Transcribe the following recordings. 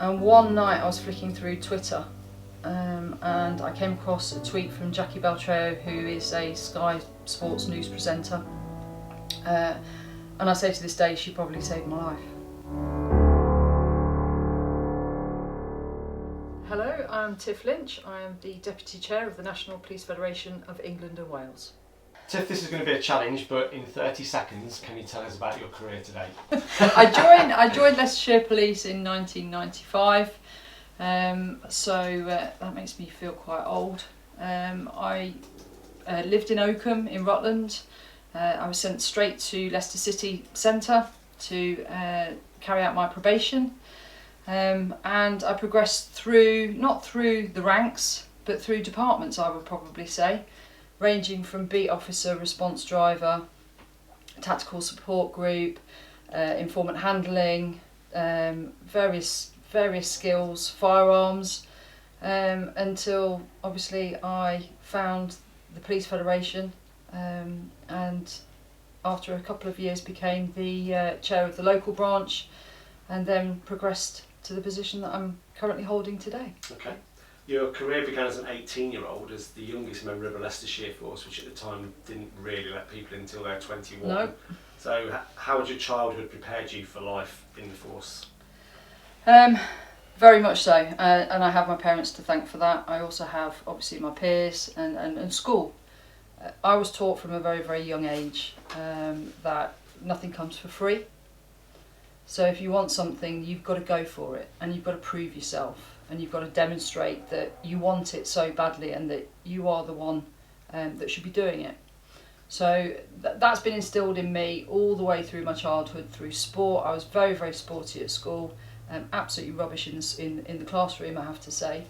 And one night I was flicking through Twitter and I came across a tweet from Jackie Beltrao, who is a Sky Sports news presenter. And I say to this day, she probably saved my life. Hello, I'm Tiff Lynch. I am the Deputy Chair of the National Police Federation of England and Wales. Tiff, this is going to be a challenge, but in 30 seconds, can you tell us about your career today? I joined Leicestershire Police in 1995, so that makes me feel quite old. I lived in Oakham in Rutland. I was sent straight to Leicester City Centre to carry out my probation, and I progressed through, not through the ranks, but through departments, I would probably say, ranging from beat officer, response driver, tactical support group, informant handling, various skills, firearms, until obviously I found the Police Federation, and after a couple of years became the chair of the local branch, and then progressed to the position that I'm currently holding today. Okay. Your career began as an 18-year-old as the youngest member of a Leicestershire force, which at the time didn't really let people in until they were 21. No. So how had your childhood prepared you for life in the force? Very much so, and I have my parents to thank for that. I also have obviously my peers and school. I was taught from a very, very young age that nothing comes for free. So if you want something, you've got to go for it, and you've got to prove yourself, and you've got to demonstrate that you want it so badly and that you are the one that should be doing it. So that's been instilled in me all the way through my childhood, through sport. I was very, very sporty at school, absolutely rubbish in the classroom, I have to say.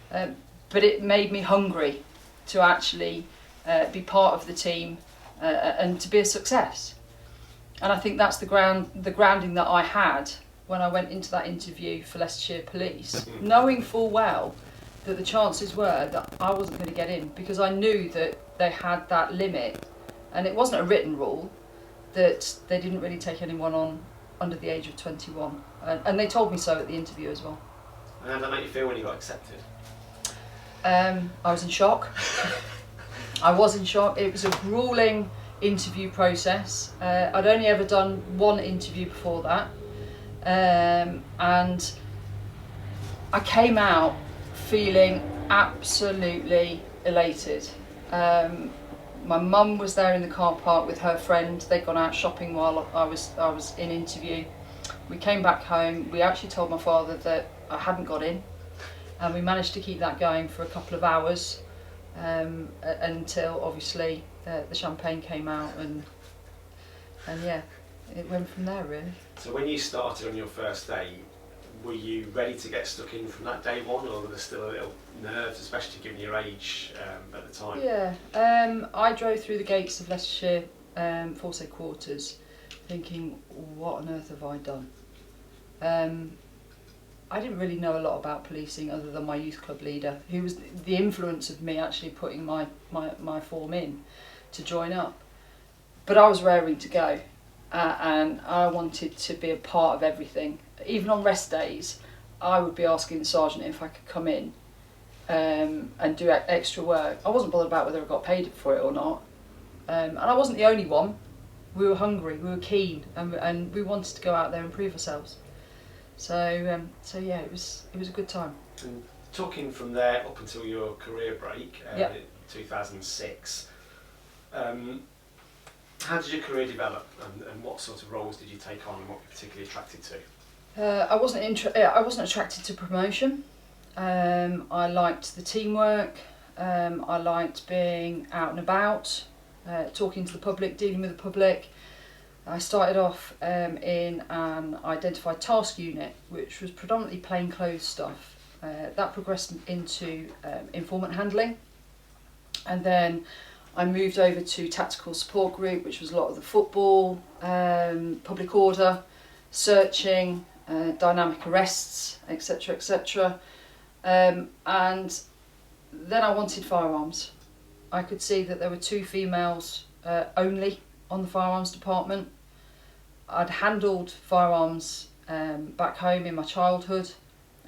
But it made me hungry to actually be part of the team and to be a success. And I think that's the grounding that I had when I went into that interview for Leicestershire Police, knowing full well that the chances were that I wasn't going to get in, because I knew that they had that limit, and it wasn't a written rule, that they didn't really take anyone on under the age of 21. And they told me so at the interview as well. And how did that make you feel when you got accepted? I was in shock. I was in shock. It was a gruelling interview process. I'd only ever done one interview before that, and I came out feeling absolutely elated. My mum was there in the car park with her friend. They'd gone out shopping while I was in interview. We came back home. We actually told my father that I hadn't got in, and we managed to keep that going for a couple of hours until obviously the champagne came out, and yeah, it went from there really. So when you started on your first day, were you ready to get stuck in from that day one, or were there still a little nerves, especially given your age at the time? Yeah, I drove through the gates of Leicestershire Force Headquarters thinking, what on earth have I done? I didn't really know a lot about policing other than my youth club leader, who was the influence of me actually putting my form in to join up. But I was raring to go, and I wanted to be a part of everything. Even on rest days, I would be asking the sergeant if I could come in and do extra work. I wasn't bothered about whether I got paid for it or not. And I wasn't the only one. We were hungry, we were keen, and we wanted to go out there and prove ourselves. So yeah, it was a good time. And talking from there up until your career break, Yep. in 2006, how did your career develop, and what sort of roles did you take on, and what were you particularly attracted to? I wasn't attracted to promotion. I liked the teamwork. I liked being out and about, talking to the public, dealing with the public. I started off in an identified task unit, which was predominantly plainclothes stuff. That progressed into informant handling, and then I moved over to tactical support group, which was a lot of the football, public order, searching, dynamic arrests, etc., etc. And then I wanted firearms. I could see that there were 2 females only on the firearms department. I'd handled firearms back home in my childhood,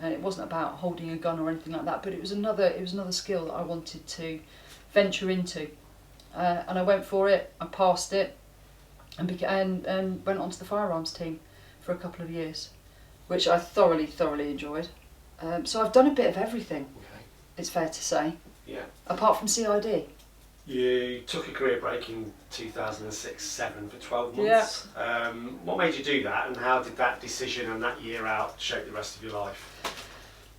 and it wasn't about holding a gun or anything like that, but it was another skill that I wanted to venture into, and I went for it. I passed it, and went onto the firearms team for a couple of years, which I thoroughly enjoyed. So I've done a bit of everything. Okay. It's fair to say. Yeah. Apart from CID. You took a career break in 2006-07 for 12 months. Yeah. What made you do that, and how did that decision and that year out shape the rest of your life?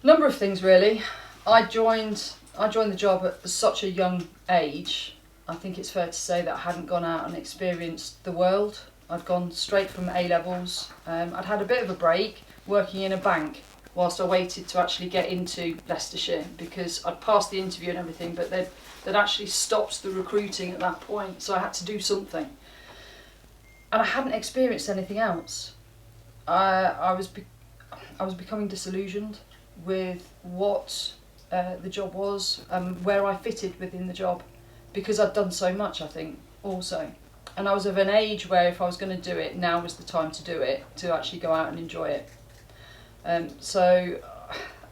Number of things really. I joined the job at such a young age. I think it's fair to say that I hadn't gone out and experienced the world. I'd gone straight from A-levels. I'd had a bit of a break working in a bank whilst I waited to actually get into Leicestershire, because I'd passed the interview and everything, but they'd actually stopped the recruiting at that point, so I had to do something. And I hadn't experienced anything else. I was becoming disillusioned with what the job was and where I fitted within the job, because I'd done so much, I think, also. And I was of an age where if I was going to do it, now was the time to do it, to actually go out and enjoy it. So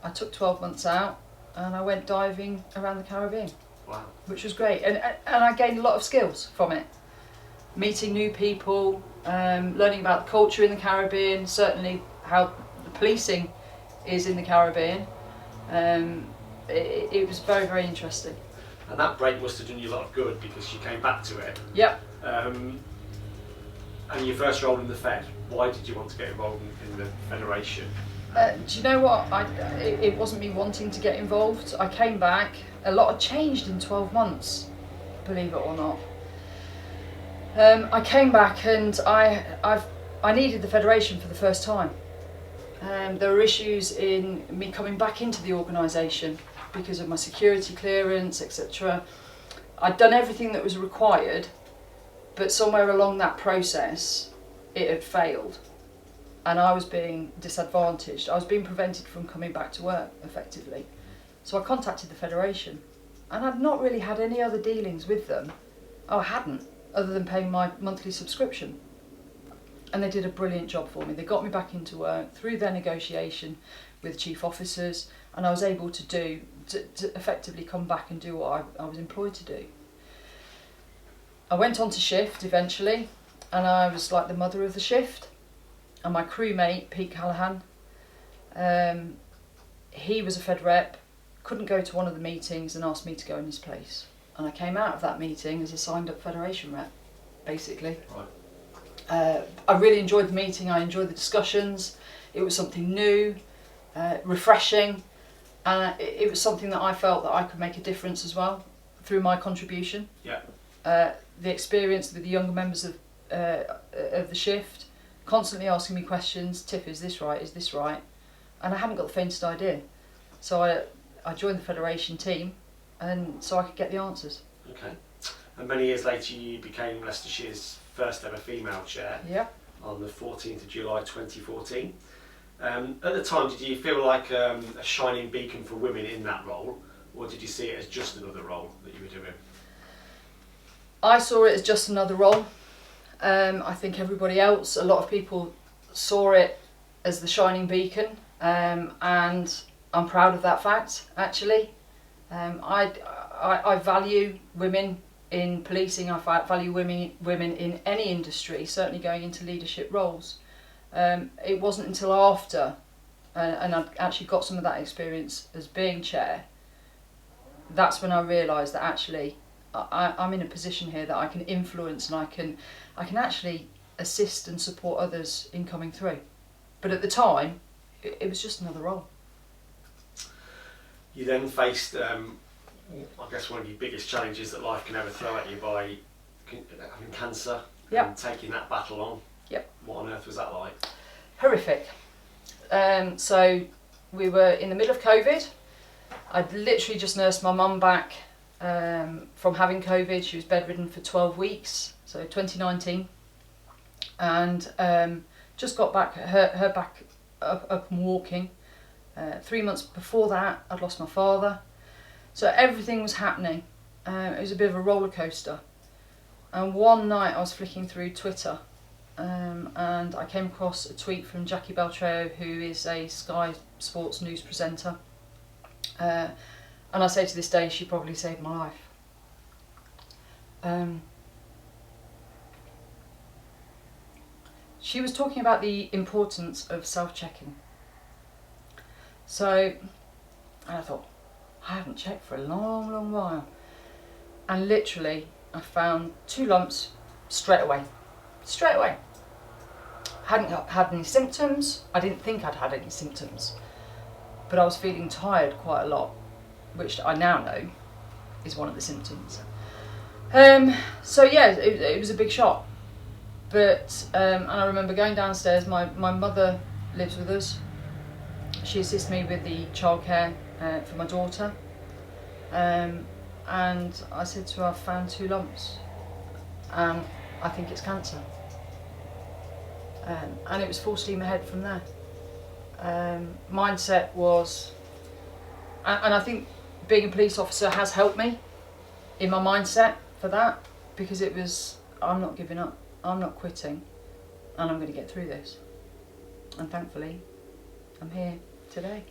I took 12 months out and I went diving around the Caribbean. Wow. Which was great, and I gained a lot of skills from it. Meeting new people, learning about the culture in the Caribbean, certainly how the policing is in the Caribbean. It was very interesting. And that break must have done you a lot of good, because you came back to it. Yep. And your first role in the Fed, why did you want to get involved in the Federation? Do you know what? It wasn't me wanting to get involved. I came back. A lot had changed in 12 months, believe it or not. I came back and I needed the Federation for the first time. There were issues in me coming back into the organisation because of my security clearance, etc. I'd done everything that was required, but somewhere along that process it had failed, and I was being disadvantaged. I was being prevented from coming back to work effectively. So I contacted the Federation, and I'd not really had any other dealings with them. I hadn't, other than paying my monthly subscription. And they did a brilliant job for me. They got me back into work through their negotiation with chief officers, and I was able to effectively come back and do what I was employed to do. I went on to shift eventually, and I was like the mother of the shift. And my crewmate, Pete Callahan, he was a Fed rep, couldn't go to one of the meetings and asked me to go in his place. And I came out of that meeting as a signed up Federation rep, basically. Right. I really enjoyed the meeting, I enjoyed the discussions. It was something new, refreshing, and it was something that I felt that I could make a difference as well through my contribution. Yeah. The experience with the younger members of the shift, constantly asking me questions. Tiff, is this right? Is this right? And I hadn't got the faintest idea. So I joined the Federation team, and so I could get the answers. Okay. And many years later you became Leicestershire's first ever female chair. Yeah. On the 14th of July 2014. At the time, did you feel like a shining beacon for women in that role, or did you see it as just another role that you were doing? I saw it as just another role. I think everybody else, a lot of people saw it as the shining beacon, and I'm proud of that fact, actually. I value women in policing, I value women in any industry, certainly going into leadership roles. It wasn't until after, and I've actually got some of that experience as being chair, that's when I realised that actually I'm in a position here that I can influence, and I can actually assist and support others in coming through. But at the time, it was just another role. You then faced, I guess, one of your biggest challenges that life can ever throw at you by having cancer. Yep. And taking that battle on. Yep. What on earth was that like? Horrific. So we were in the middle of COVID. I'd literally just nursed my mum back from having COVID. She was bedridden for 12 weeks, so 2019. And just got back, her back up and walking. 3 months before that, I'd lost my father. So everything was happening. It was a bit of a roller coaster. And one night I was flicking through Twitter, and I came across a tweet from Jackie Beltrao, who is a Sky Sports news presenter, and I say to this day she probably saved my life. She was talking about the importance of self-checking. So I thought, I haven't checked for a long while, and literally I found 2 lumps straight away. Hadn't had any symptoms. I didn't think I'd had any symptoms, but I was feeling tired quite a lot, which I now know is one of the symptoms. So yeah, it was a big shock. But and I remember going downstairs. My mother lives with us. She assists me with the childcare for my daughter. And I said to her, I've found 2 lumps. I think it's cancer. And it was full steam ahead from there. Mindset was, and I think being a police officer has helped me in my mindset for that, because it was, I'm not giving up, I'm not quitting, and I'm going to get through this. And thankfully, I'm here today.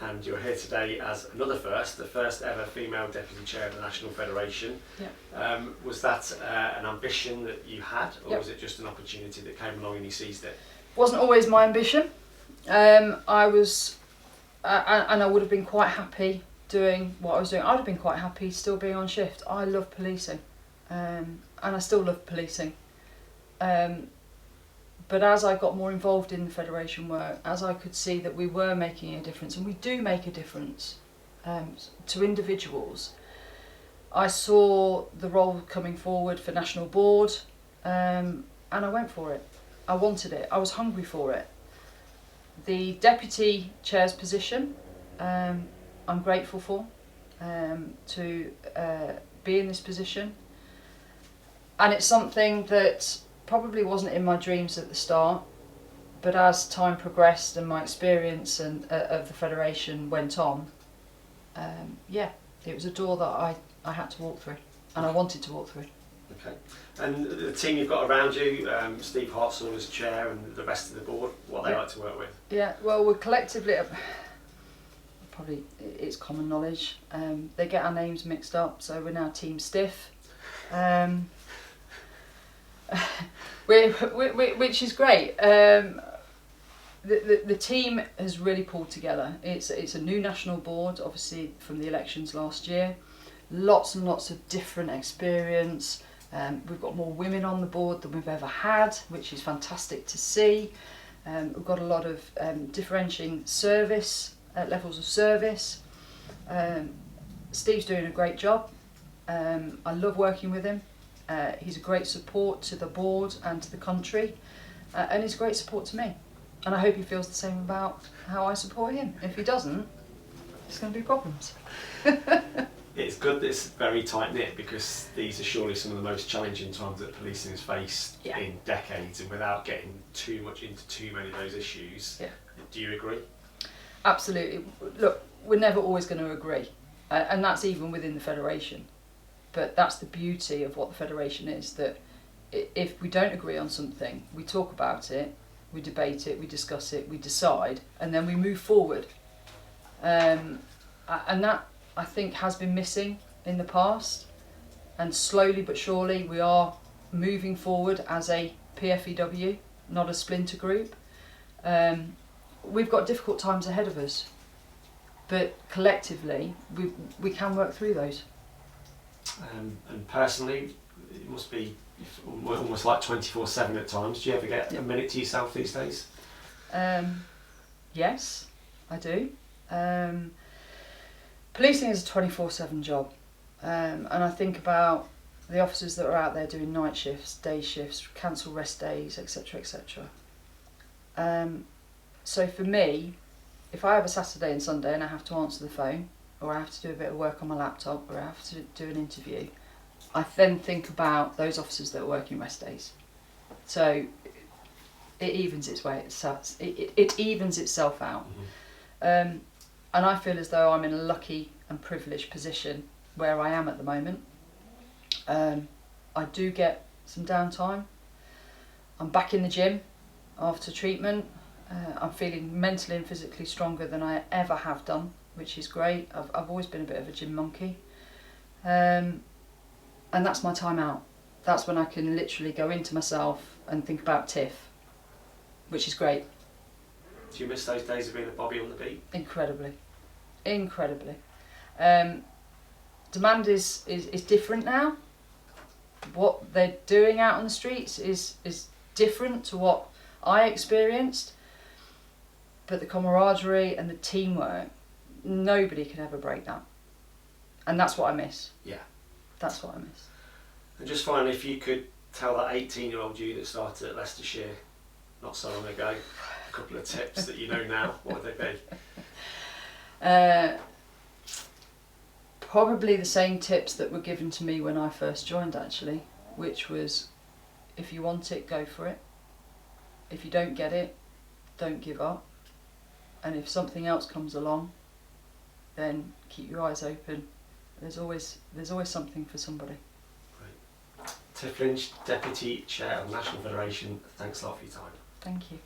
And you're here today as another first, the first ever female deputy chair of the National Federation. Yeah. Was that an ambition that you had, or Yep. was it just an opportunity that came along and you seized it? Wasn't always my ambition. I was, and I would have been quite happy doing what I was doing. I'd have been quite happy still being on shift. I love policing, and I still love policing. But as I got more involved in the Federation work, as I could see that we were making a difference, and we do make a difference to individuals, I saw the role coming forward for National Board, and I went for it. I wanted it. I was hungry for it. The Deputy Chair's position, I'm grateful for, to be in this position. And it's something that probably wasn't in my dreams at the start, but as time progressed and my experience and of the Federation went on, yeah, it was a door that I had to walk through, and I wanted to walk through. Okay. And the team you've got around you, Steve Hartshorn as chair and the rest of the board, what they like to work with? Yeah, well, we're collectively, probably it's common knowledge, they get our names mixed up, so we're now Team Stiff. Which is great. The team has really pulled together. It's a new national board, obviously from the elections last year. Lots and lots of different experience. We've got more women on the board than we've ever had, which is fantastic to see. We've got a lot of differentiating service, levels of service. Steve's doing a great job. I love working with him. He's a great support to the board and to the country, and he's a great support to me. And I hope he feels the same about how I support him. If he doesn't, there's going to be problems. It's good that it's very tight-knit, because these are surely some of the most challenging times that policing has faced in decades, and without getting too much into too many of those issues, do you agree? Absolutely. Look, we're never always going to agree, and that's even within the Federation. But that's the beauty of what the Federation is, that if we don't agree on something, we talk about it, we debate it, we discuss it, we decide, and then we move forward. And that, I think, has been missing in the past. And slowly but surely we are moving forward as a PFEW, not a splinter group. We've got difficult times ahead of us, but collectively we can work through those. And personally, it must be almost like 24/7 at times. Do you ever get a minute to yourself these days? Yes, I do. Policing is a 24/7 job, and I think about the officers that are out there doing night shifts, day shifts, cancel rest days, etc, etc. So for me, if I have a Saturday and Sunday and I have to answer the phone, or I have to do a bit of work on my laptop, or I have to do an interview, I then think about those officers that are working rest days. So it evens its way. It evens itself out. Mm-hmm. And I feel as though I'm in a lucky and privileged position where I am at the moment. I do get some downtime. I'm back in the gym after treatment. I'm feeling mentally and physically stronger than I ever have done, which is great. I've always been a bit of a gym monkey. And that's my time out. That's when I can literally go into myself and think about Tiff, which is great. Do you miss those days of being a Bobby on the beat? Incredibly. Demand is different now. What they're doing out on the streets is different to what I experienced. But the camaraderie and the teamwork, nobody can ever break that. And that's what I miss. Yeah. That's what I miss. And just finally, if you could tell that 18-year-old you that started at Leicestershire not so long ago a couple of tips that you know now, what would they be? Probably the same tips that were given to me when I first joined, actually, which was, if you want it, go for it. If you don't get it, don't give up. And if something else comes along, then keep your eyes open. There's always something for somebody. Great. Tiff Lynch, Deputy Chair of the National Federation, thanks a lot for your time. Thank you.